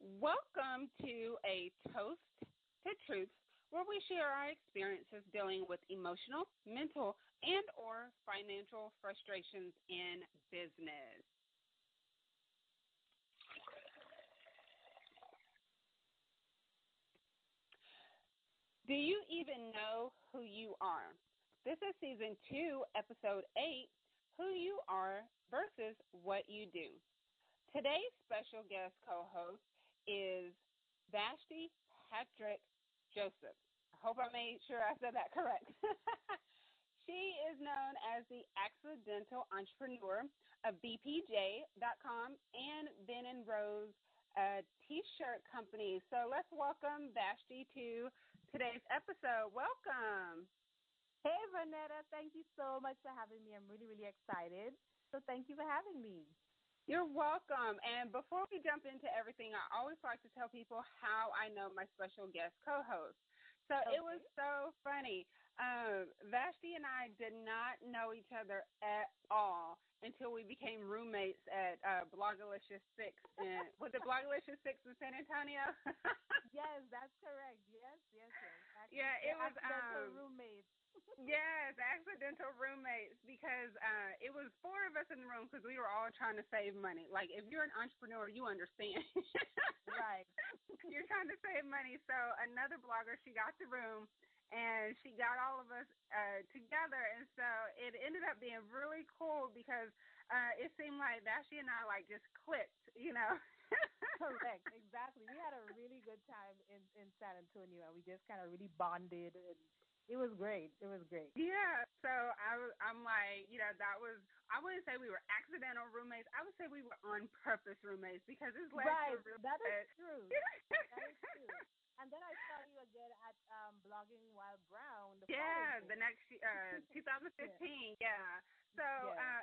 Welcome to A Toast to Truth, where we share our experiences dealing with emotional, mental, and or financial frustrations in business. Do you even know who you are? This is Season 2, Episode 8, Who You Are versus What You Do. Today's special guest co-host is Vashti Patrick Joseph. I hope I made sure I said that correct. She is known as the accidental entrepreneur of BPJ.com and Ven Rose t-shirt company. So let's welcome Vashti to today's episode. Welcome. Hey, Vanetta. Thank you so much for having me. I'm really, really excited. So thank you for having me. You're welcome. And before we jump into everything, I always like to tell people how I know my special guest co-host. So It was so funny. Vashti and I did not know each other at all until we became roommates at Blogalicious 6. Was it Blogalicious 6 in San Antonio? Yes, that's correct. Yes. Actually, yeah, it was roommates. Yes, accidental roommates, because it was four of us in the room because we were all trying to save money. Like, if you're an entrepreneur, you understand. Right. You're trying to save money. So another blogger, she got the room, and she got all of us together. And so it ended up being really cool because it seemed like Vashti and I, like, just clicked, you know. Correct, exactly. We had a really good time in San Antonio, and we just kind of really bonded, and it was great. Yeah, so I'm like, you know, that was, I wouldn't say we were accidental roommates. I would say we were on purpose roommates because this led to Right, that is true. That is true. And then I saw you again at Blogging While Brown. The next 2015. Yeah. So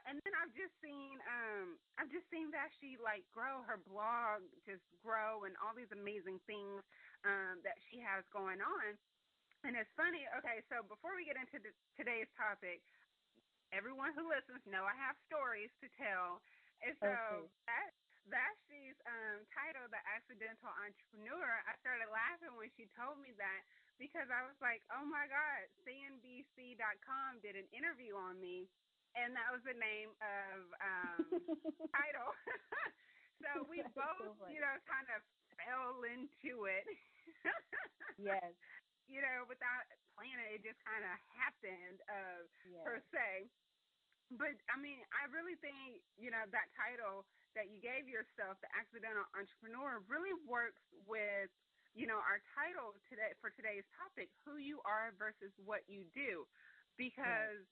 and then I've just seen Vashti, like, grow her blog, just grow, and all these amazing things that she has going on. And it's funny. Okay, so before we get into today's topic, everyone who listens know I have stories to tell. And so Vashti's title, The Accidental Entrepreneur, I started laughing when she told me that because I was like, oh, my God, CNBC.com did an interview on me, and that was the name of title. So we both, you know, kind of fell into it. Yes. You know, without planning, it just kind of happened, per se. But, I mean, I really think, you know, that title that you gave yourself, the accidental entrepreneur, really works with, you know, our title today for today's topic, who you are versus what you do. Because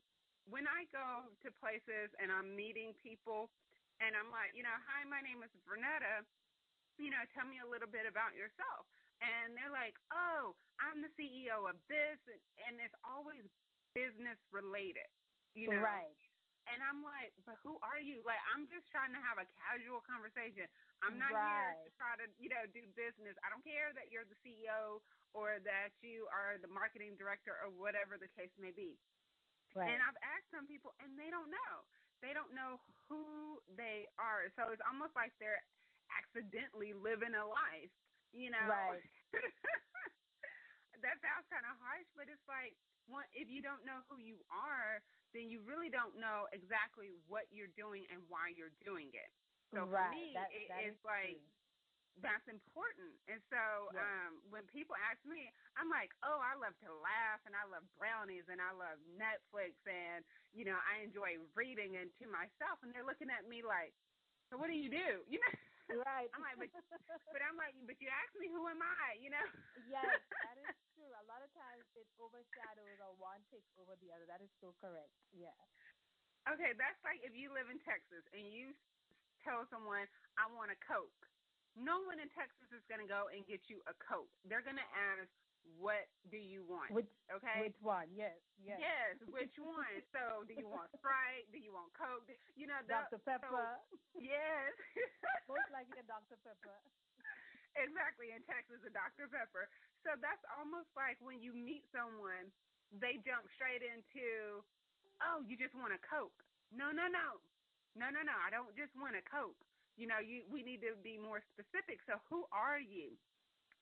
when I go to places and I'm meeting people and I'm like, you know, hi, my name is Vanetta, you know, tell me a little bit about yourself. And they're like, oh, I'm the CEO of this, and it's always business related, you know. Right. And I'm like, but who are you? Like, I'm just trying to have a casual conversation. I'm not here to try to, you know, do business. I don't care that you're the CEO or that you are the marketing director or whatever the case may be. Right. And I've asked some people, and they don't know. They don't know who they are. So it's almost like they're accidentally living a life. You know, right. That sounds kind of harsh, but it's like, if you don't know who you are, then you really don't know exactly what you're doing and why you're doing it. So for me, it's like, that's important. And so when people ask me, I'm like, oh, I love to laugh, and I love brownies, and I love Netflix, and, you know, I enjoy reading and to myself. And they're looking at me like, so what do? You know? Right. I'm like, but you asked me, who am I, you know? Yes, that is true. A lot of times it overshadows or one takes over the other. That is so correct. Yeah. Okay, that's like if you live in Texas and you tell someone, I want a Coke. No one in Texas is going to go and get you a Coke. They're going to ask, what do you want? Which one? Yes. Yes, which one? So do you want Sprite? Do you want Coke? You know, Dr. Pepper. So, yes. Most likely a Dr. Pepper. Exactly, in Texas, a Dr. Pepper. So that's almost like when you meet someone, they jump straight into, oh, you just want a Coke. No, I don't just want a Coke. we need to be more specific. So who are you?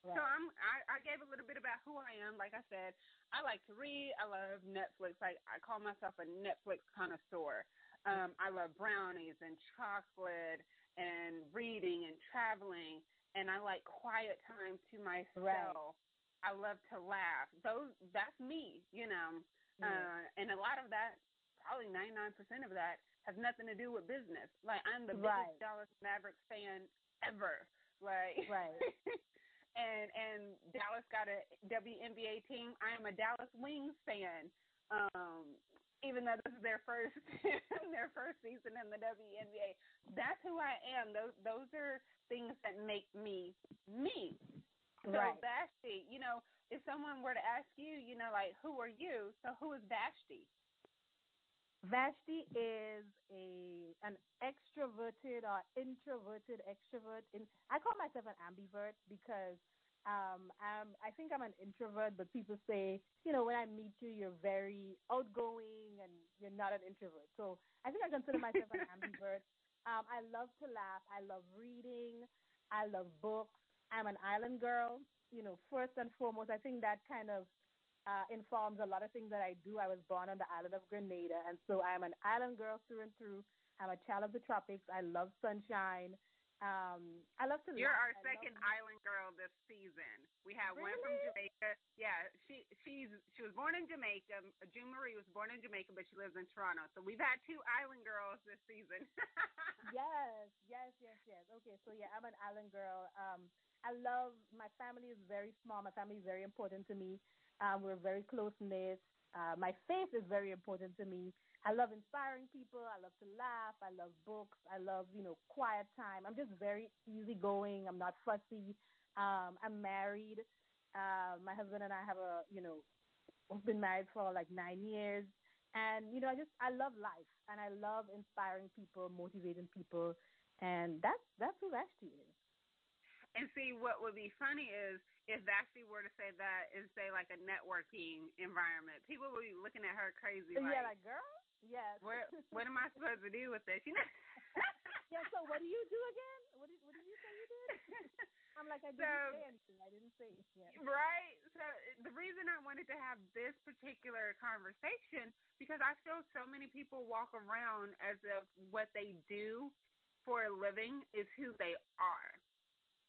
Right. So I gave a little bit about who I am. Like I said, I like to read. I love Netflix. I call myself a Netflix connoisseur. I love brownies and chocolate and reading and traveling, and I like quiet time to myself. Right. I love to laugh. That's me, and a lot of that, probably 99% of that, has nothing to do with business. Like, I'm the biggest Dallas Mavericks fan ever. Like, right. and Dallas got a WNBA team. I am a Dallas Wings fan. Even though this is their first season in the WNBA, that's who I am. Those are things that make me me. So Vashti, if someone were to ask you, like, who are you? So who is Vashti? Vashti is an extroverted or introverted extrovert. I call myself an ambivert because I think I'm an introvert, but people say, when I meet you, you're very outgoing and you're not an introvert. So I think I consider myself an ambivert. I love to laugh. I love reading. I love books. I'm an island girl. First and foremost, I think that kind of informs a lot of things that I do. I was born on the island of Grenada, and so I'm an island girl through and through. I'm a child of the tropics. I love sunshine. I love to You're laugh. our second island girl this season. We have one from Jamaica. Yeah, she was born in Jamaica. June Marie was born in Jamaica, but she lives in Toronto. So we've had two island girls this season. Yes. Okay, so yeah, I'm an island girl. I love, my family is very small. My family is very important to me. We're very close-knit. My faith is very important to me. I love inspiring people. I love to laugh. I love books. I love, quiet time. I'm just very easygoing. I'm not fussy. I'm married. My husband and I have we've been married for like 9 years. And, I love life. And I love inspiring people, motivating people. And that's who Vashti is. And see, what would be funny is if Vashti were to say that and say like a networking environment, people would be looking at her crazy. Yeah, like, girl? Yes. What am I supposed to do with this? Yeah, so what do you do again? What did you say you did? I'm like, I didn't say anything. I didn't say it yet. Right. So the reason I wanted to have this particular conversation, because I feel so many people walk around as if what they do for a living is who they are.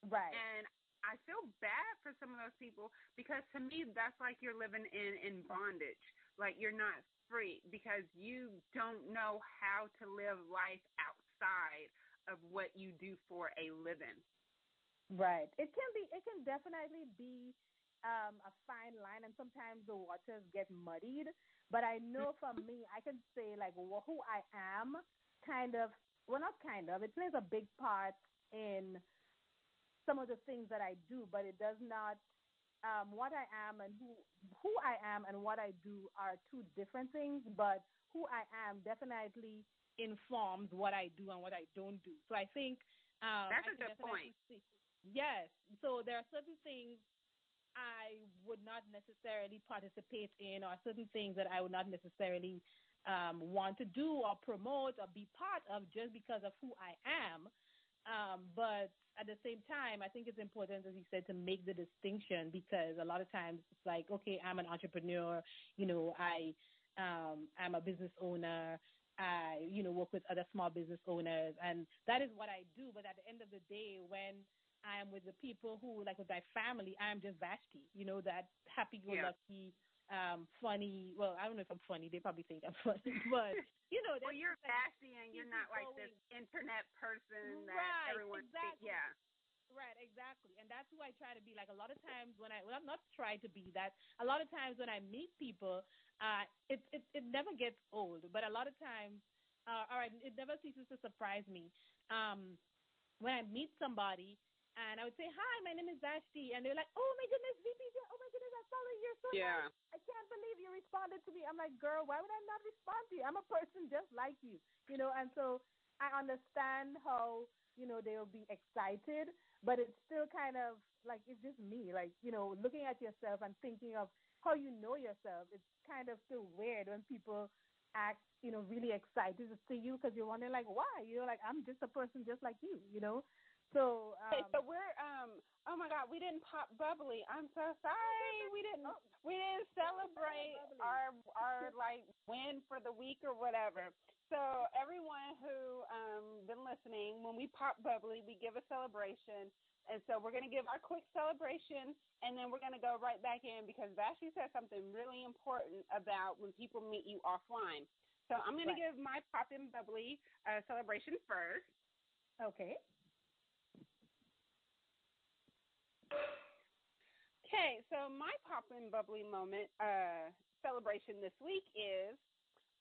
Right. And I feel bad for some of those people because to me that's like you're living in bondage. Like you're not free because you don't know how to live life outside of what you do for a living. Right. It can definitely be a fine line, and sometimes the waters get muddied. But I know for me, I can say like who I am it plays a big part in some of the things that I do, but it does not. What I am and who I am and what I do are two different things. But who I am definitely informs what I do and what I don't do. So I think that's a good point. Yes. So there are certain things I would not necessarily participate in, or certain things that I would not necessarily want to do or promote or be part of just because of who I am. But at the same time, I think it's important, as you said, to make the distinction, because a lot of times it's like, okay, I'm an entrepreneur, I'm a business owner, I, work with other small business owners, and that is what I do. But at the end of the day, when I am with the people who, like with my family, I am just Vashti, that happy-go-lucky, funny. Well, I don't know if I'm funny. They probably think I'm funny, but well, you're Vashti, and you're not like this internet person that everyone thinks. Yeah. Right, exactly, and that's who I try to be. Like a lot of times I'm not trying to be that. A lot of times when I meet people, it never gets old. But a lot of times, it never ceases to surprise me when I meet somebody. And I would say, hi, my name is Vashti. And they're like, oh, my goodness, VP, oh, my goodness, I follow you. You're so nice. I can't believe you responded to me. I'm like, girl, why would I not respond to you? I'm a person just like you, And so I understand how, they'll be excited, but it's still kind of like, it's just me. Like, looking at yourself and thinking of how you know yourself, it's kind of still weird when people act, really excited to see you because you're wondering, like, why? Like, I'm just a person just like you. So, okay, so we're oh my God, we didn't pop bubbly. I'm so sorry. We didn't celebrate our like win for the week or whatever. So everyone who been listening, when we pop bubbly, we give a celebration. And so we're going to give our quick celebration, and then we're going to go right back in because Vashti said something really important about when people meet you offline. So I'm going to give my Poppin' Bubbly celebration first. Okay. Okay, so my Poppin' Bubbly moment celebration this week is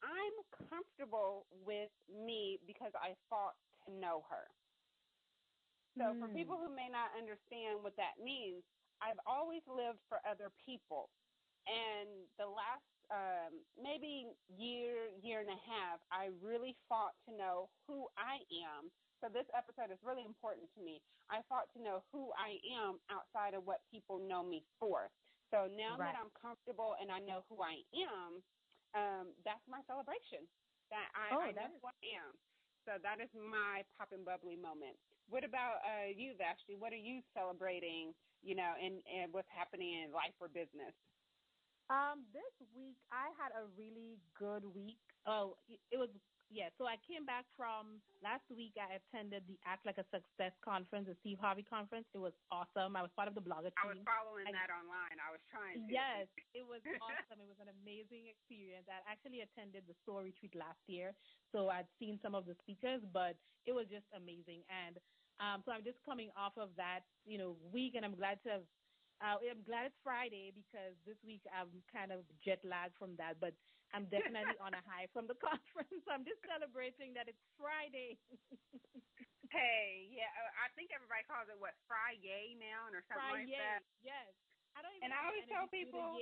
I'm comfortable with me because I fought to know her. So for people who may not understand what that means, I've always lived for other people. And the last maybe year and a half, I really fought to know who I am. So this episode is really important to me. I fought to know who I am outside of what people know me for. So now that I'm comfortable and I know who I am, that's my celebration. That I know who I am. So that is my Poppin' Bubbly moment. What about you, Vashti? What are you celebrating, and what's happening in life or business? This week, I had a really good week. Oh, it was, so I came back from last week. I attended the Act Like a Success conference, the Steve Harvey conference. It was awesome. I was part of the blogger team. I was following that online. I was trying to. Yes, it was awesome. It was an amazing experience. I actually attended the SOAR retreat last year, so I'd seen some of the speakers, but it was just amazing. And so I'm just coming off of that, week, and I'm glad it's Friday because this week I'm kind of jet lagged from that, but I'm definitely on a high from the conference. So I'm just celebrating that it's Friday. Hey, yeah, I think everybody calls it Friday now or something like that. Yes. I always tell people, I'm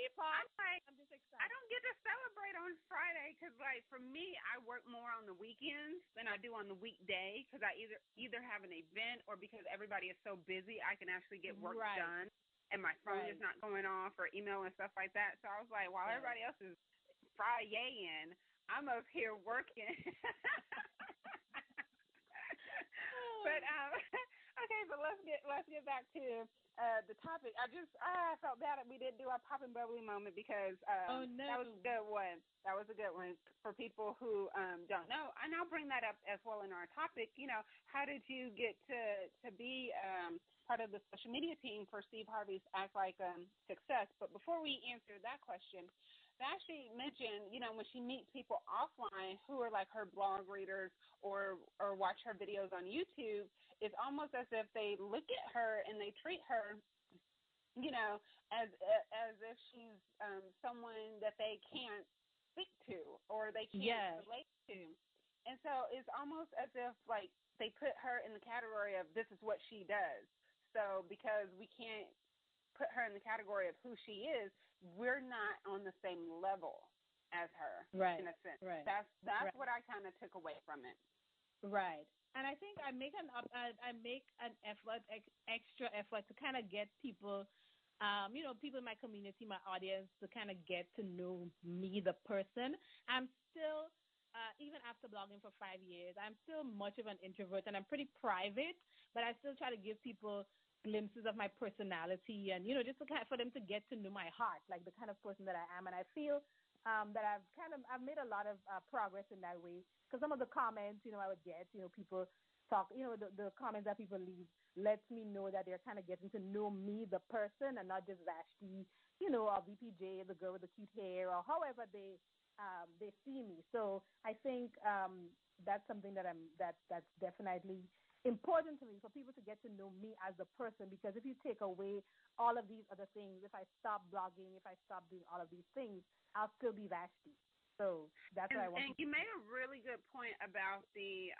just excited. I don't get to celebrate on Friday because, like, for me, I work more on the weekends than I do on the weekday because I either have an event or because everybody is so busy, I can actually get work done and my phone is not going off or email and stuff like that. So I was like, while everybody else is Friday-ing, I'm up here working. But okay, so let's get back to the topic. I felt bad that we didn't do our Poppin' Bubbly moment because that was a good one. That was a good one for people who don't know. And I'll bring that up as well in our topic. How did you get to be part of the social media team for Steve Harvey's Act Like Success? But before we answer that question, Vashti mentioned, when she meets people offline who are like her blog readers or watch her videos on YouTube, it's almost as if they look at her and they treat her, as if she's someone that they can't speak to or they can't relate to. And so it's almost as if like they put her in the category of this is what she does. So because we can't put her in the category of who she is, we're not on the same level as her, in a sense. Right. That's what I kind of took away from it. Right. And I think I make an extra effort to kind of get people, people in my community, my audience, to kind of get to know me, the person. I'm still, even after blogging for 5 years, I'm still much of an introvert, and I'm pretty private, but I still try to give people glimpses of my personality and, just for them to get to know my heart, like the kind of person that I am. And I feel that I've made a lot of progress in that way because some of the comments, I would get, people talk, the comments that people leave lets me know that they're kind of getting to know me, the person, and not just Vashti, or VPJ, the girl with the cute hair, or however they see me. So I think that's something that's definitely important to me, for people to get to know me as a person, because if you take away all of these other things, if I stop blogging, if I stop doing all of these things, I'll still be Vashti. So that's what I want. And you made a really good point about the,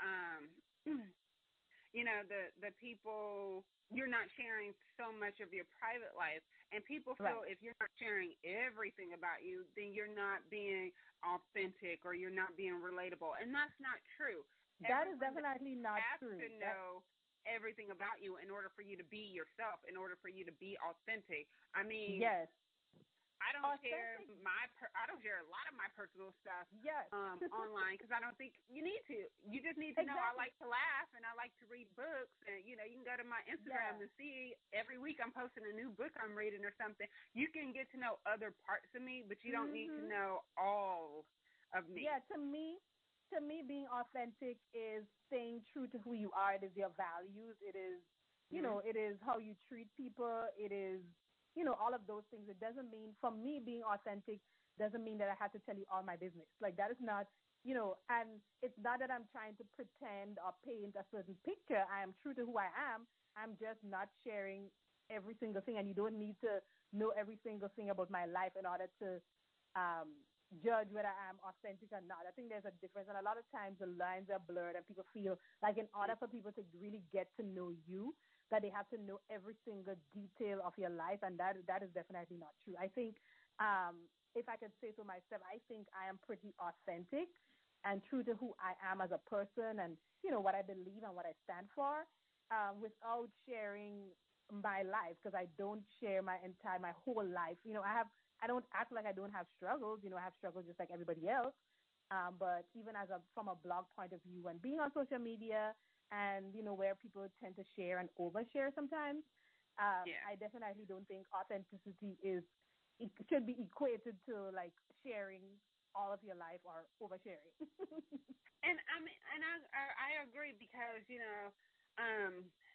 the people, you're not sharing so much of your private life, and people feel if you're not sharing everything about you, then you're not being authentic or you're not being relatable, and that's not true. That is definitely not true. You have to know everything about you in order for you to be yourself, in order for you to be authentic. I mean, yes. I don't share I don't share a lot of my personal stuff online because I don't think you need to. You just need to know I like to laugh and I like to read books, and you know, you can go to my Instagram and see every week I'm posting a new book I'm reading or something. You can get to know other parts of me, but you don't need to know all of me. Yeah, to me, being authentic is staying true to who you are. It is your values. It is, you know, it is how you treat people. It is, you know, all of those things. It doesn't mean, for me, being authentic doesn't mean that I have to tell you all my business. Like, that is not, you know, and it's not that I'm trying to pretend or paint a certain picture. I am true to who I am. I'm just not sharing every single thing, and you don't need to know every single thing about my life in order to judge whether I'm authentic or not. I think there's a difference, and a lot of times the lines are blurred, and people feel like in order for people to really get to know you, that they have to know every single detail of your life, and that is definitely not true. I think, if I could say so myself, I think I am pretty authentic and true to who I am as a person, and, you know, what I believe and what I stand for, without sharing my life, because I don't share my whole life. You know, I don't act like I don't have struggles. You know, I have struggles just like everybody else. But even from a blog point of view, and being on social media, and, you know, where people tend to share and overshare sometimes, I definitely don't think authenticity should be equated to like sharing all of your life or oversharing. And I agree, because, you know,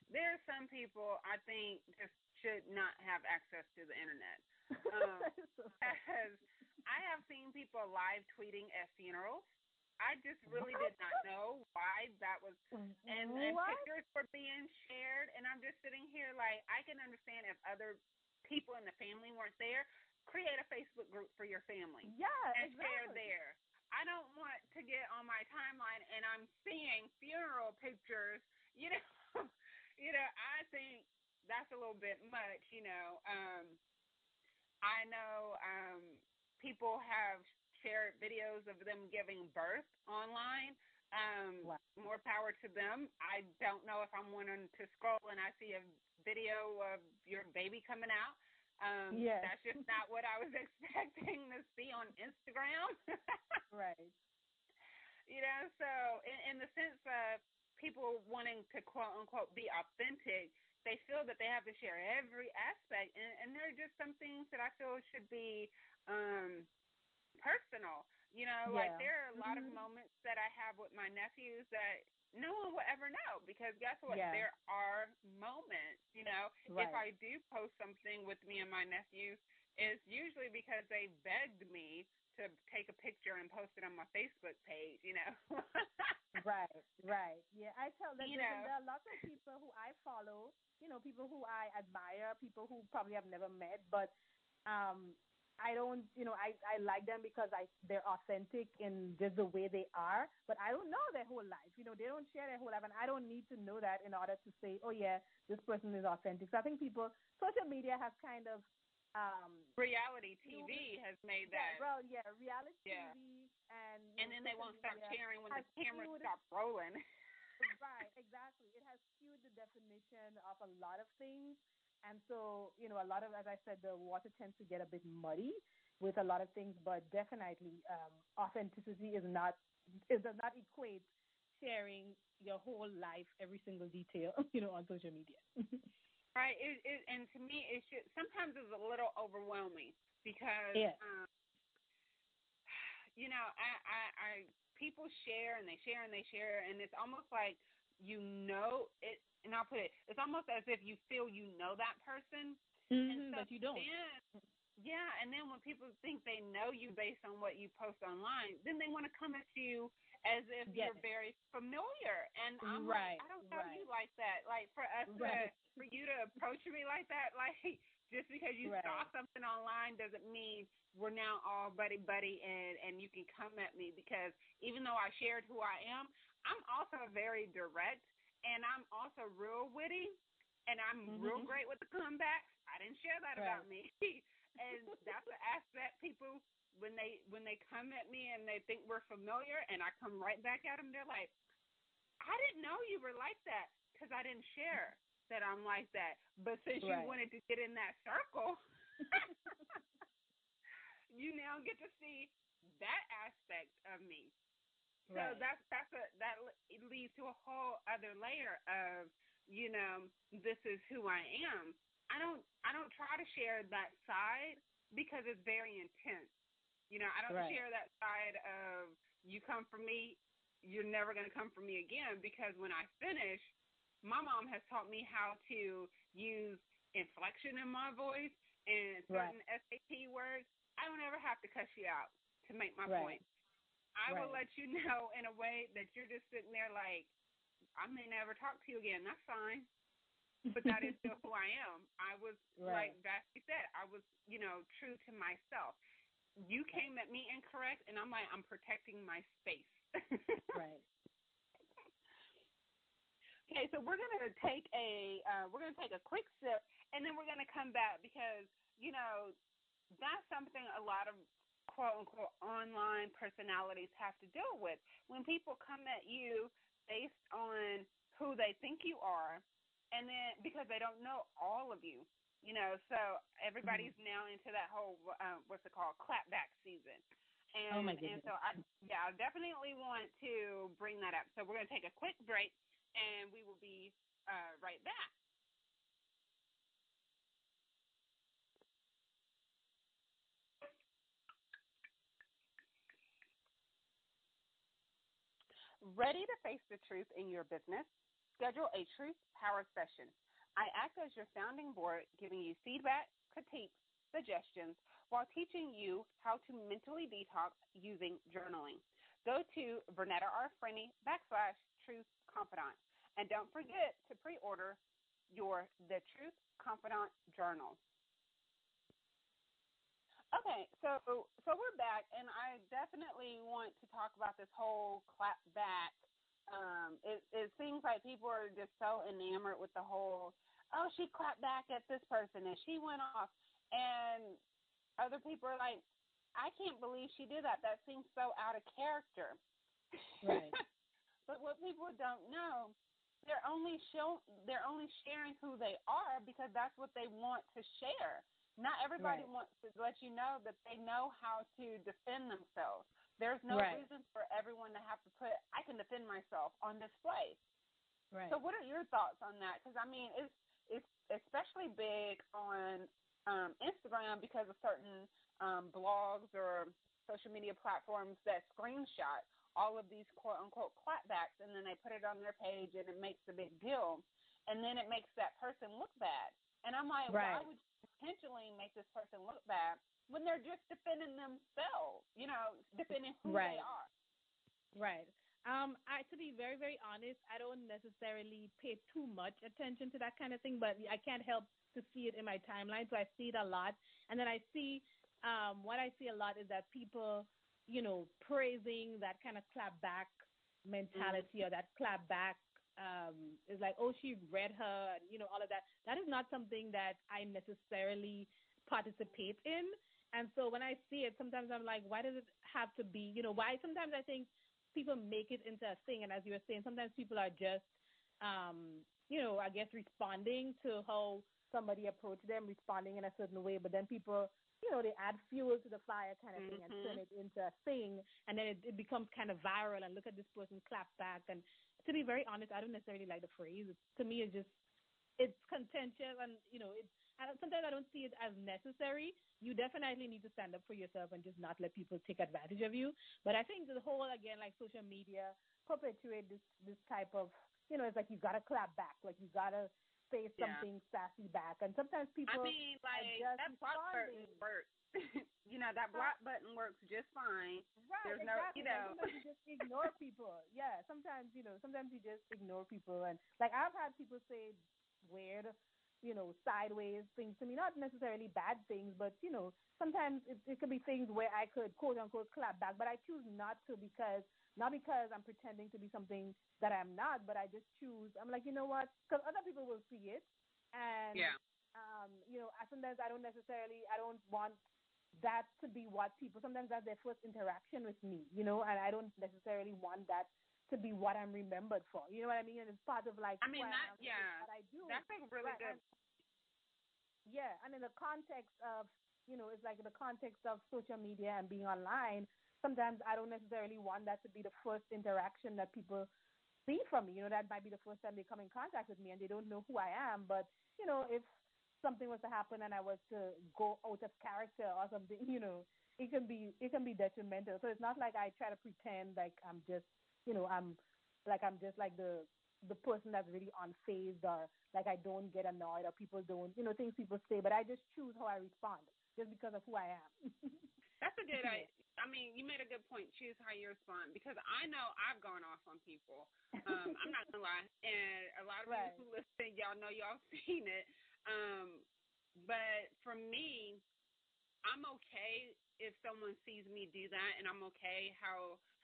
there are some people I think just should not have access to the internet. Because I have seen people live tweeting at funerals. I just really did not know why that was, and pictures were being shared, and I'm just sitting here like, I can understand if other people in the family weren't there. Create a Facebook group for your family. And share there. I don't want to get on my timeline and I'm seeing funeral pictures, you know. You know, I think that's a little bit much, you know. I know people have shared videos of them giving birth online. More power to them. I don't know if I'm wanting to scroll and I see a video of your baby coming out. That's just not what I was expecting to see on Instagram. Right. You know, so in the sense of people wanting to quote unquote be authentic, they feel that they have to share every aspect, and there are just some things that I feel should be personal. You know, like there are a lot of moments that I have with my nephews that no one will ever know, because guess what? There are moments, you know, if I do post something with me and my nephews, it's usually because they begged me to take a picture and post it on my Facebook page, you know. Right. Yeah, I tell that there are lots of people who I follow, you know, people who I admire, people who probably I've never met, but I don't, you know, I like them because they're authentic in just the way they are, but I don't know their whole life. You know, they don't share their whole life, and I don't need to know that in order to say, oh, yeah, this person is authentic. So I think social media has kind of... reality TV has made that. Reality TV. And then they won't stop sharing when the cameras stop rolling. Right, exactly. It has skewed the definition of a lot of things. And so, you know, a lot of, as I said, the water tends to get a bit muddy with a lot of things, but definitely authenticity does not equate sharing your whole life, every single detail, you know, on social media. Right. And to me, sometimes it's a little overwhelming because, you know, I people share and they share and they share, and it's almost like, you know, it. And I'll put it, it's almost as if you feel you know that person. But you don't. And then when people think they know you based on what you post online, then they want to come at you as if you're very familiar. And I'm like, I don't know you like that. Like, for you to approach me like that, like, just because you saw something online doesn't mean we're now all buddy-buddy and you can come at me, because even though I shared who I am, I'm also very direct. And I'm also real witty, and I'm real great with the comebacks. I didn't share that about me. And that's the aspect people, when they come at me and they think we're familiar, and I come right back at them, they're like, I didn't know you were like that, because I didn't share that I'm like that. But since you wanted to get in that circle, you now get to see that aspect of me. Right. So that leads to a whole other layer of, this is who I am. I don't try to share that side because it's very intense. I don't share that side of, you come for me, you're never going to come for me again, because when I finish, my mom has taught me how to use inflection in my voice and certain SAT words. I don't ever have to cuss you out to make my point. I will let you know in a way that you're just sitting there like, I may never talk to you again. That's fine. But that is still who I am. I was, like Vashti said, I was, true to myself. You came at me incorrect, and I'm like, I'm protecting my space. Right. Okay, so we're gonna take a quick sip, and then we're gonna come back because that's something a lot of quote unquote online personalities have to deal with. When people come at you based on who they think you are, and then because they don't know all of you, so everybody's now into that whole what's it called, clapback season. And, oh my goodness. And so I definitely want to bring that up. So we're going to take a quick break, and we will be right back. Ready to face the truth in your business? Schedule a Truth Power session. I act as your sounding board, giving you feedback, critiques, suggestions, while teaching you how to mentally detox using journaling. Go to Vernetta R. Frenney /Truth Confidant. And don't forget to pre-order your The Truth Confidant Journal. Okay, so we're back, and I definitely want to talk about this whole clap back. It seems like people are just so enamored with the whole, oh, she clapped back at this person, and she went off. And other people are like, I can't believe she did that. That seems so out of character. Right. But what people don't know, they're only sharing who they are because that's what they want to share. Not everybody wants to let you know that they know how to defend themselves. There's no reason for everyone to have to put, I can defend myself, on display. Right. So what are your thoughts on that? Because, I mean, it's especially big on Instagram because of certain blogs or social media platforms that screenshot all of these quote-unquote clapbacks, and then they put it on their page, and it makes a big deal. And then it makes that person look bad. And I'm like, why would you intentionally make this person look bad when they're just defending themselves, defending who they are? Right. To be very, very honest, I don't necessarily pay too much attention to that kind of thing, but I can't help to see it in my timeline, so I see it a lot. And then I see, what I see a lot is that people, praising that kind of clapback mentality or that clapback is like, oh, she read her, and, all of that. That is not something that I necessarily participate in. And so when I see it, sometimes I'm like, why does it have to be, why? Sometimes I think people make it into a thing. And as you were saying, sometimes people are just, I guess responding to how somebody approached them, responding in a certain way. But then people, they add fuel to the fire kind of thing and turn it into a thing. And then it becomes kind of viral, and look at this person clap back. And to be very honest, I don't necessarily like the phrase. To me, it's contentious, and, sometimes I don't see it as necessary. You definitely need to stand up for yourself and just not let people take advantage of you. But I think the whole, again, like social media perpetuate this type of, it's like you got to clap back, like you got to say something sassy back. And sometimes people that block button works. That block button works just fine. Right, There's exactly. Sometimes you just ignore people. Yeah, sometimes you just ignore people. And, like, I've had people say weird, sideways things to me, not necessarily bad things, but, sometimes it could be things where I could, quote unquote, clap back, but I choose not to not because I'm pretending to be something that I'm not, but I just choose, I'm like, you know what, because other people will see it, and, sometimes I don't want that to be what people, sometimes that's their first interaction with me, and I don't necessarily want that to be what I'm remembered for. You know what I mean? And it's part of, like, what I do. That's like really good. And in the context of it's like the context of social media and being online. Sometimes I don't necessarily want that to be the first interaction that people see from me. That might be the first time they come in contact with me and they don't know who I am. But, if something was to happen and I was to go out of character or something, it can be detrimental. So it's not like I try to pretend like I'm just, I'm just like the person that's really unfazed, or like I don't get annoyed, or people don't, things people say, but I just choose how I respond just because of who I am. That's a good idea. I mean, you made a good point. Choose how you respond, because I know I've gone off on people. I'm not gonna lie, and a lot of people who listen, y'all know y'all seen it. But for me, I'm okay if someone sees me do that, and I'm okay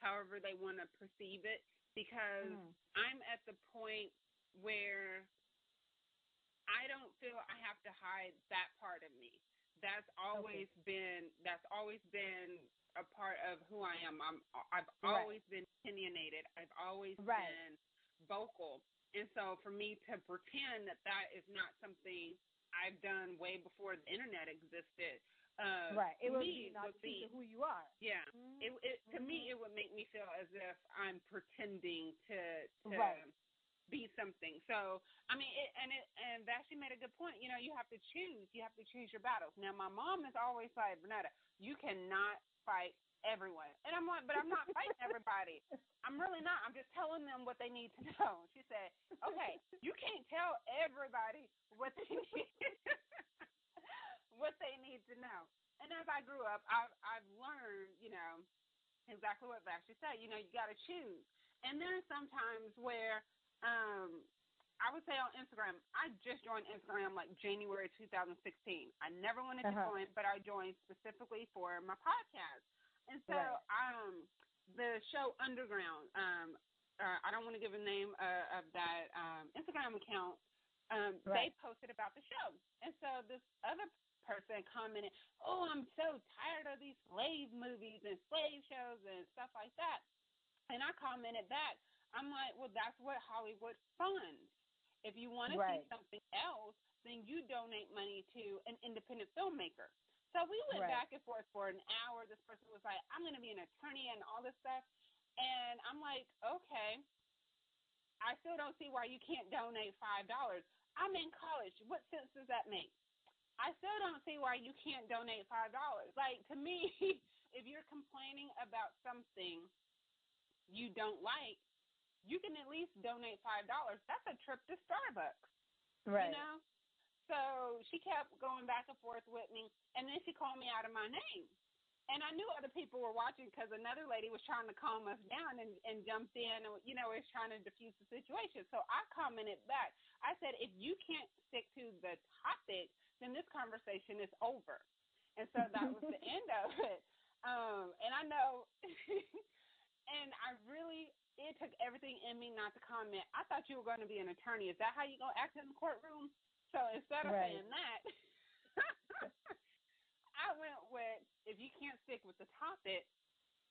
however they want to perceive it, because I'm at the point where I don't feel I have to hide that part of me. That's always been a part of who I am. I've always been opinionated. I've always been vocal. And so for me to pretend that is not something I've done way before the internet existed. It would be not be who you are. Yeah. To me, it would make me feel as if I'm pretending to be something. So, I mean, and Vashti made a good point. You have to choose. You have to choose your battles. Now, my mom is always like, Bernetta, you cannot fight everyone. And I'm like, but I'm not fighting everybody. I'm really not. I'm just telling them what they need to know. She said, okay, you can't tell everybody what they need, what they need to know. And as I grew up, I've learned, exactly what Vashti said. You got to choose. And there are some times where I would say on Instagram, I just joined Instagram like January 2016. I never wanted to join, but I joined specifically for my podcast. And so the show Underground, I don't want to give a name of that Instagram account, they posted about the show. And so this other person commented, oh, I'm so tired of these slave movies and slave shows and stuff like that. And I commented back, I'm like, well, that's what Hollywood funds. If you want to see something else, then you donate money to an independent filmmaker. So we went back and forth for an hour. This person was like, I'm going to be an attorney and all this stuff. And I'm like, okay, I still don't see why you can't donate $5. I'm in college. What sense does that make? I still don't see why you can't donate $5. Like, to me, if you're complaining about something you don't like, you can at least donate $5. That's a trip to Starbucks. Right. So she kept going back and forth with me, and then she called me out of my name. And I knew other people were watching because another lady was trying to calm us down and jumped in and, was trying to diffuse the situation. So I commented back. I said, if you can't stick to the topic, then this conversation is over. And so that was the end of it. And I know, and I really, it took everything in me not to comment. I thought you were going to be an attorney. Is that how you're going to act in the courtroom? So instead of saying that, I went with, if you can't stick with the topic,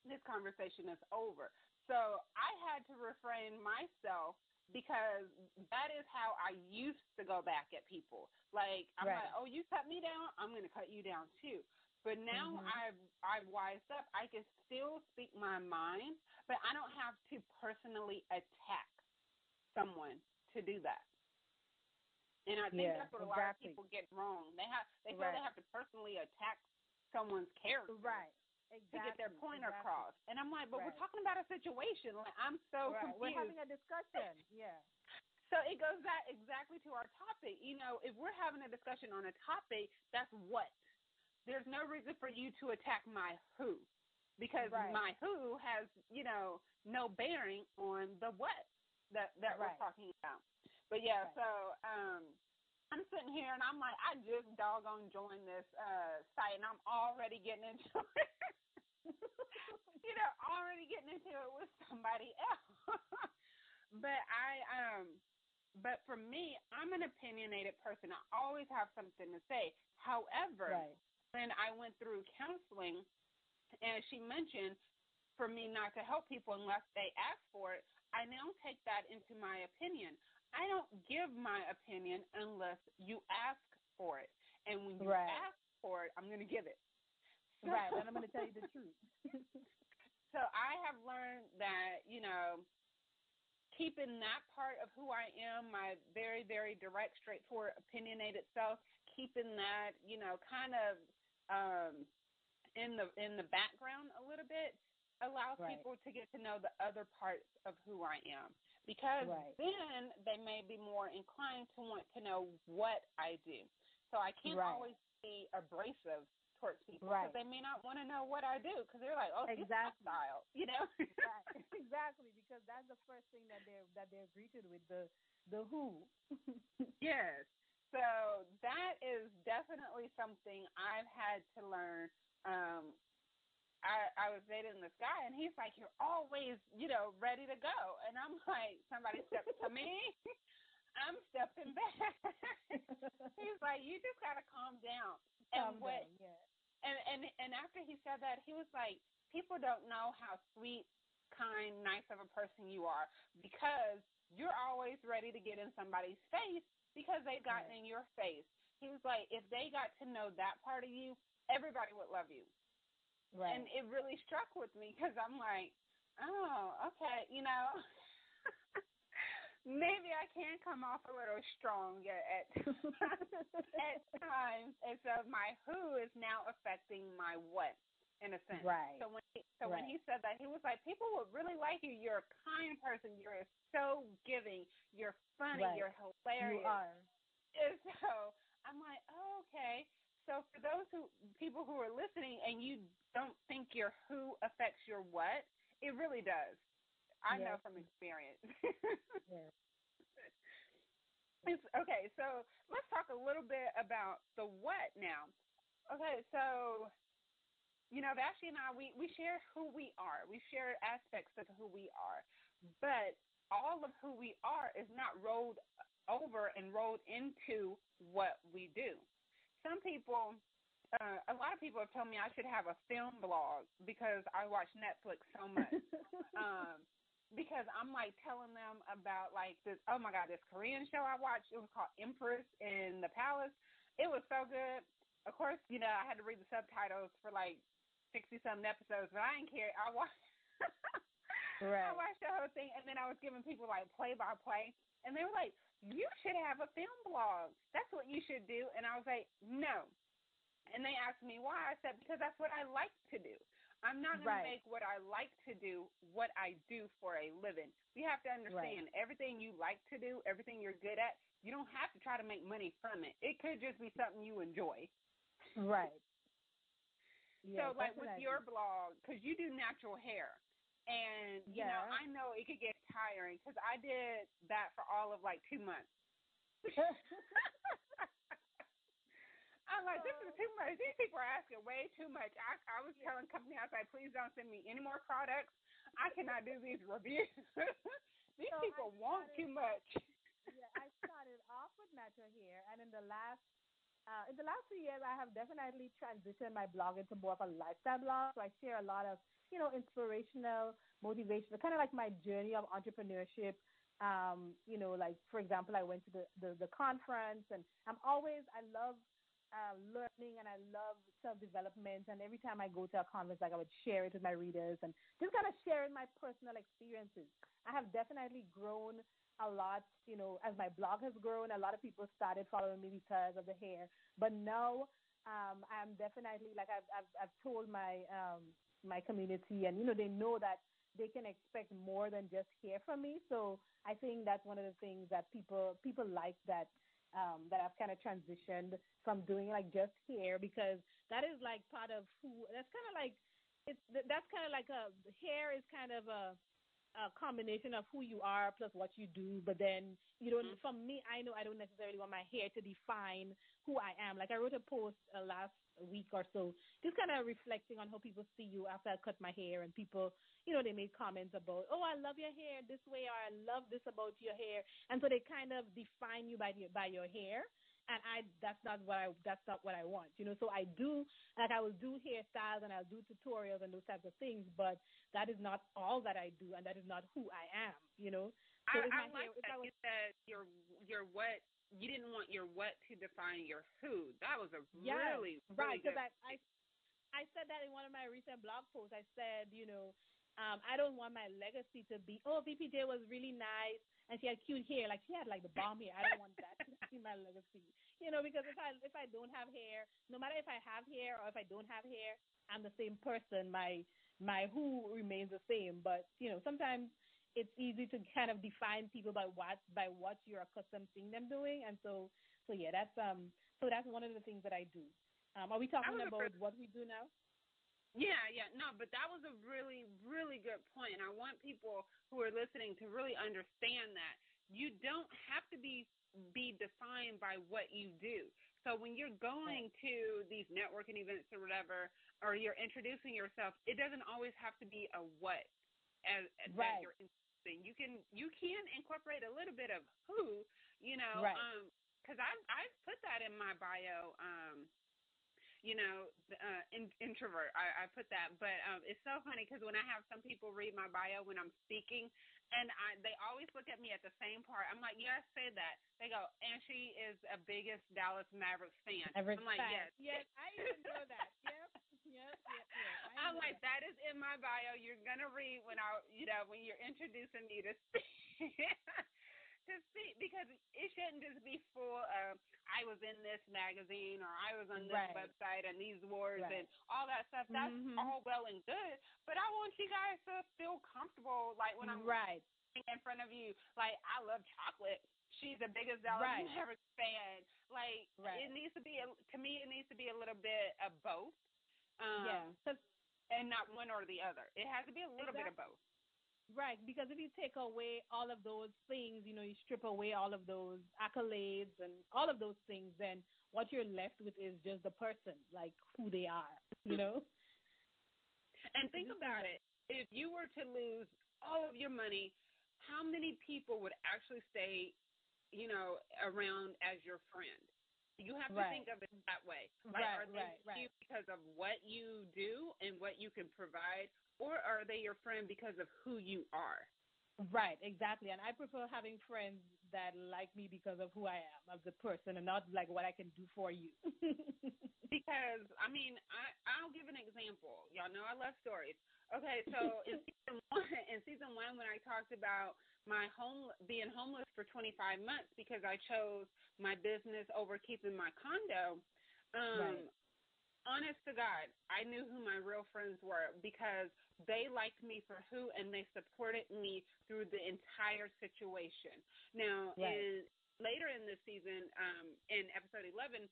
this conversation is over. So I had to refrain myself because that is how I used to go back at people. Like, I'm like, oh, you cut me down, I'm going to cut you down too. But now I've wised up. I can still speak my mind, but I don't have to personally attack someone to do that. And I think that's what a lot of people get wrong. They feel they have to personally attack someone's character to get their point across. And I'm like, but we're talking about a situation. Like, I'm so confused. We're having a discussion. So it goes back exactly to our topic. If we're having a discussion on a topic, that's what. There's no reason for you to attack my who, because my who has, no bearing on the what that we're talking about. But so I'm sitting here and I'm like, I just doggone joined this site and I'm already getting into it. Already getting into it with somebody else. But for me, I'm an opinionated person. I always have something to say. However, when I went through counseling, and she mentioned for me not to help people unless they ask for it, I now take that into my opinion. I don't give my opinion unless you ask for it. And when you ask for it, I'm going to give it. So, right, and I'm going to tell you the truth. So I have learned that, you know, keeping that part of who I am, my very, very direct, straightforward, opinionated self, keeping that, you know, kind of in the background a little bit, allows people to get to know the other parts of who I am. Because then they may be more inclined to want to know what I do. So I can't always be abrasive towards people because they may not want to know what I do because they're like, oh, she's hostile, you know? Exactly, because that's the first thing that they're greeted with, the who. Yes. So that is definitely something I've had to learn. I was dating this guy, and he's like, you're always, you know, ready to go. And I'm like, somebody stepped to me. I'm stepping back. He's like, you just got to calm down. And after he said that, he was like, people don't know how sweet, kind, nice of a person you are because you're always ready to get in somebody's face because they've gotten in your face. He was like, if they got to know that part of you, everybody would love you. Right. And it really struck with me because I'm like, oh, okay, you know, maybe I can come off a little strong at times. And so my who is now affecting my what, in a sense. Right. So when he said that, he was like, people would really like you. You're a kind person. You're so giving. You're funny. You're hilarious. You are. And so I'm like, oh, okay. So for those people who are listening and you don't think your who affects your what, it really does. I know from experience. Okay, so let's talk a little bit about the what now. Okay, so, you know, Vashti and I, we share who we are. We share aspects of who we are. But all of who we are is not rolled over and rolled into what we do. Some people, a lot of people have told me I should have a film blog because I watch Netflix so much. Because I'm like telling them about like this, oh my God, this Korean show I watched. It was called Empress in the Palace. It was so good. Of course, you know, I had to read the subtitles for like 60-something episodes, but I didn't care. I watched I watched the whole thing, and then I was giving people like play-by-play, and they were like, you should have a film blog. That's what you should do. And I was like, no. And they asked me why. I said, because that's what I like to do. I'm not going to make what I like to do what I do for a living. You have to understand everything you like to do, everything you're good at, you don't have to try to make money from it. It could just be something you enjoy. Right. Yeah, so like with your blog, because you do natural hair. And, you know, I know it could get tiring because I did that for all of like 2 months. I'm like, this is too much. These people are asking way too much. I was telling company, I was like, please don't send me any more products. I cannot do these reviews. These people want too much. I started off with natural hair, and in the last 2 years, I have definitely transitioned my blog into more of a lifestyle blog. So I share a lot of, you know, inspirational, motivational, kind of like my journey of entrepreneurship. You know, like, for example, I went to the conference, and I love learning, and I love self-development, and every time I go to a conference, like, I would share it with my readers and just kind of sharing my personal experiences. I have definitely grown a lot, you know, as my blog has grown. A lot of people started following me because of the hair, but now I'm definitely, like, I've told my my community, and, you know, they know that they can expect more than just hair from me. So I think that's one of the things that people like, that that I've kind of transitioned from doing like just hair, because that is like part of who. That's kind of like that's kind of like hair is kind of a combination of who you are plus what you do. But then you don't. For me, I know I don't necessarily want my hair to define who I am. Like, I wrote a post last week or so, just kind of reflecting on how people see you after I cut my hair, and people, you know, they made comments about, oh, I love your hair this way, or I love this about your hair, and so they kind of define you by your hair, and that's not what I want, you know. So I do, like, I will do hairstyles and I'll do tutorials and those types of things, but that is not all that I do, and that is not who I am, you know. So I like that you said your what you didn't want your what to define your who. That was a really right. Good. Because I said that in one of my recent blog posts. I said, I don't want my legacy to be, VPJ was really nice and she had cute hair. Like, she had like the bomb hair. I don't want that to be my legacy. Because if I don't have hair, no matter if I have hair or if I don't have hair, I'm the same person. My who remains the same. But, sometimes it's easy to kind of define people by what you're accustomed seeing them doing. And so yeah, that's one of the things that I do. Are we talking about what we do now? Yeah. No, but that was a really, really good point. And I want people who are listening to really understand that you don't have to be defined by what you do. So when you're going to these networking events or whatever, or you're introducing yourself, it doesn't always have to be a what that you're introducing. You can incorporate a little bit of who, because I've put that in my bio. Introvert. I put that, but it's so funny because when I have some people read my bio when I'm speaking, and they always look at me at the same part. I'm like, yes, say that. They go, and she is a biggest Dallas Mavericks fan. I'm like, yes, I even know that. Yep. I'm like, that is in my bio. You're gonna read when when you're introducing me to speak. To speak, because it shouldn't just be full of I was in this magazine or I was on this website and these words and all that stuff. That's all well and good, but I want you guys to feel comfortable, like when I'm in front of you, like, I love chocolate. She's the biggest Dallas Mavericks fan. Like, it needs to be, to me, it needs to be a little bit of both, and not one or the other. It has to be a little bit of both. Right, because if you take away all of those things, you strip away all of those accolades and all of those things, then what you're left with is just the person, like who they are, And think about it. If you were to lose all of your money, how many people would actually stay, around as your friend? You have to think of it that way. Like, are they you because of what you do and what you can provide, or are they your friend because of who you are? Right, exactly. And I prefer having friends that like me because of who I am as a person and not like what I can do for you. Because, I'll give an example. Y'all know I love stories. Okay, so in season one, when I talked about being homeless for 25 months because I chose my business over keeping my condo, honest to God, I knew who my real friends were because they liked me for who, and they supported me through the entire situation. Now, later in this season, in episode 11,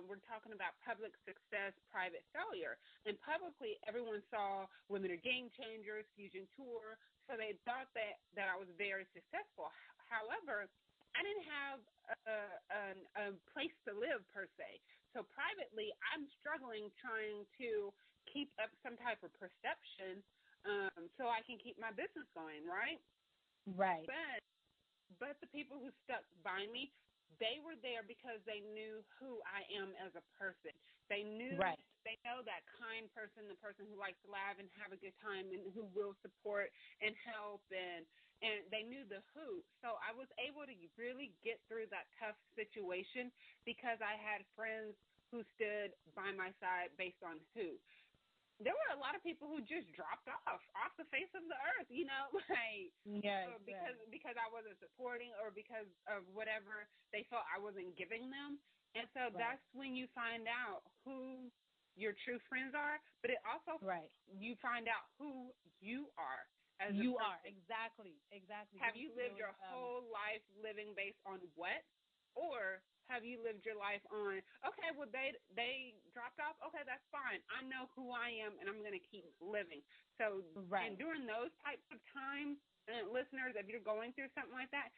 we're talking about public success, private failure. And publicly, everyone saw Women Are Game Changers, Fusion Tour, so they thought that I was very successful. However, I didn't have a place to live, per se. So privately, I'm struggling trying to keep up some type of perception so I can keep my business going, right? Right. But the people who stuck by me, they were there because they knew who I am as a person. They knew they know that kind person, the person who likes to laugh and have a good time and who will support and help, and they knew the who. So I was able to really get through that tough situation because I had friends who stood by my side based on who. There were a lot of people who just dropped off the face of the earth, because I wasn't supporting or because of whatever they felt I wasn't giving them. And so that's when you find out who your true friends are, but it also you find out who you are as you a person. are. Exactly. Have you lived your whole life living based on what? Or have you lived your life on, okay, well, they dropped off. Okay, that's fine. I know who I am, and I'm going to keep living. So and during those types of times, listeners, if you're going through something like that,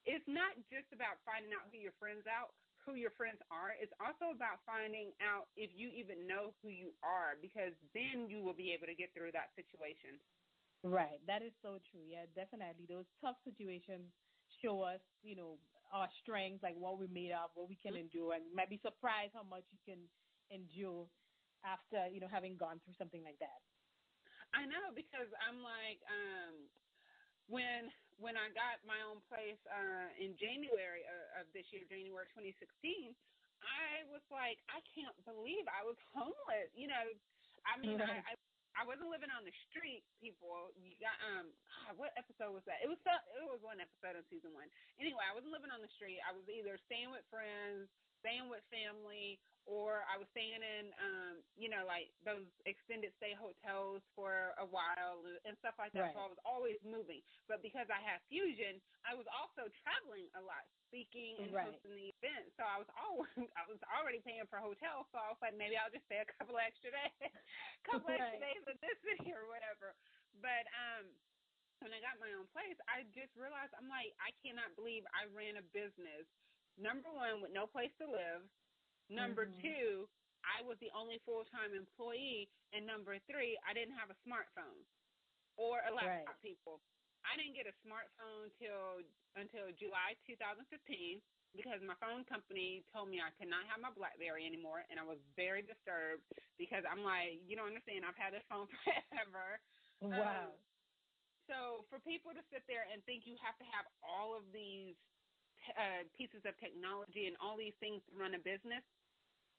it's not just about finding out who your friends are. It's also about finding out if you even know who you are, because then you will be able to get through that situation. Right. That is so true. Yeah, definitely. Those tough situations show us, our strengths, like what we're made of, what we can endure, and you might be surprised how much you can endure after, having gone through something like that. I know, because I'm like, when when I got my own place in January of this year, January 2016, I was like, I can't believe I was homeless. You know, I mean, I wasn't living on the street, people. You got God, what episode was that? It was one episode of season 1. Anyway, I wasn't living on the street. I was either staying with friends, staying with family, or I was staying in, you know, like those extended stay hotels for a while and stuff like that. Right. So I was always moving. But because I had Fusion, I was also traveling a lot, speaking and hosting the event. So I was already paying for hotels. So I was like, maybe I'll just stay a couple of extra days, extra days in this city or whatever. But when I got my own place, I just realized, I'm like, I cannot believe I ran a business, number one, with no place to live. Number 2, I was the only full-time employee. And number 3, I didn't have a smartphone or a laptop, people. I didn't get a smartphone until July 2015 because my phone company told me I could not have my BlackBerry anymore, and I was very disturbed because I'm like, you don't understand, I've had this phone forever. Wow. So for people to sit there and think you have to have all of these pieces of technology and all these things to run a business,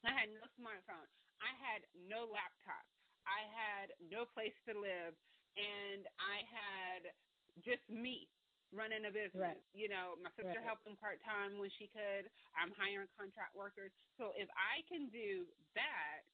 I had no smartphone. I had no laptop. I had no place to live, and I had just me running a business. You know, my sister helping part-time when she could. I'm hiring contract workers. So if I can do that,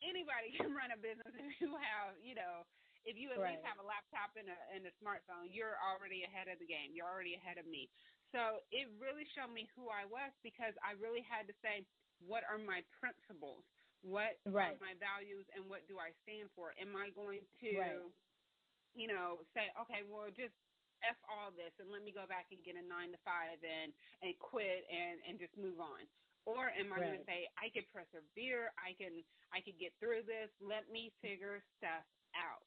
anybody can run a business if you have, you know, if you at least have a laptop and a smartphone, you're already ahead of the game. You're already ahead of me. So it really showed me who I was because I really had to say, what are my principles? What are my values, and what do I stand for? Am I going to, you know, say, okay, well, just F all this and let me go back and get a 9 to 5 and quit and just move on? Or am I going to say, I could persevere, I could get through this, let me figure stuff out.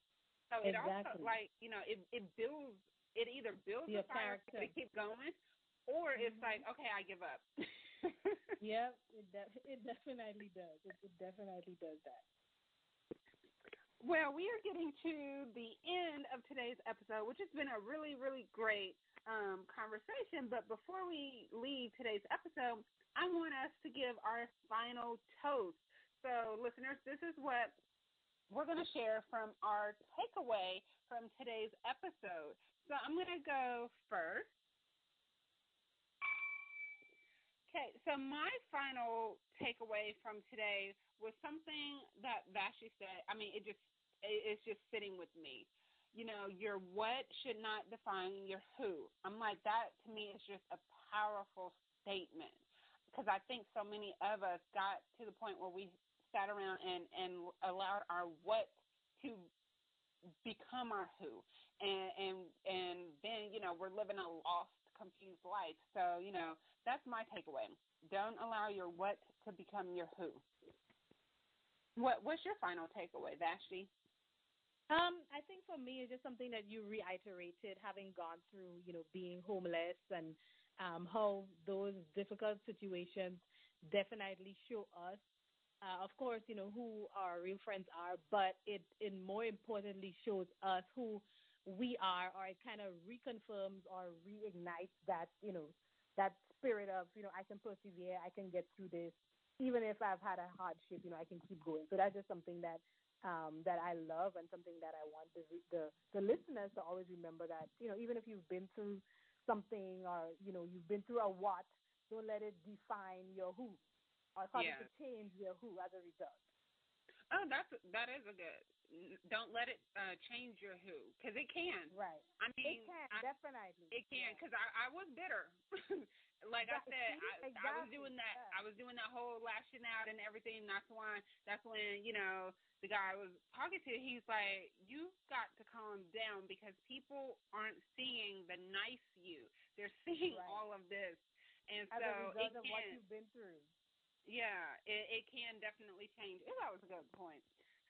So it also, like, you know, it either builds a fire to keep going, or it's like, okay, I give up. Yep, it definitely does. It definitely does that. Well, we are getting to the end of today's episode, which has been a really, really great conversation. But before we leave today's episode, I want us to give our final toast. So, listeners, this is what we're going to share from our takeaway from today's episode. So I'm going to go first. Okay, so my final takeaway from today was something that Vashti said. I mean, it's just sitting with me. You know, your what should not define your who. I'm like, that to me is just a powerful statement because I think so many of us got to the point where we sat around and allowed our what to become our who. And then, you know, we're living a lost, confused life. So, you know, that's my takeaway. Don't allow your what to become your who. What's your final takeaway, Vashti? I think for me, it's just something that you reiterated, having gone through, you know, being homeless and how those difficult situations definitely show us, of course, you know, who our real friends are, but it more importantly shows us who we are, or it kind of reconfirms or reignites that, you know, that spirit of, you know, I can persevere, I can get through this, even if I've had a hardship, you know, I can keep going. So that's just something that that I love and something that I want the listeners to always remember, that, you know, even if you've been through something, or, you know, you've been through a what, don't let it define your who, or cause it to change your who as a result. Oh, that is a good. Don't let it change your who, because it can. Right. I mean, it can, definitely. It can, because I was bitter. Like I said, I was doing that. I was doing that whole lashing out and everything. That's when, you know, the guy I was talking to, he's like, you've got to calm down because people aren't seeing the nice you. They're seeing all of this. And as so a result of what you've been through. Yeah, it can definitely change. That was a good point.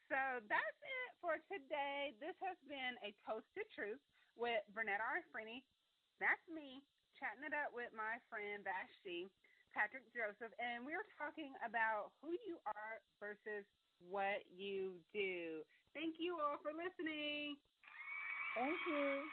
So that's it for today. This has been a Toast to Truth with Vernetta Arfrini. That's me chatting it up with my friend Vashti, Patrick Joseph, and we were talking about who you are versus what you do. Thank you all for listening. Thank you.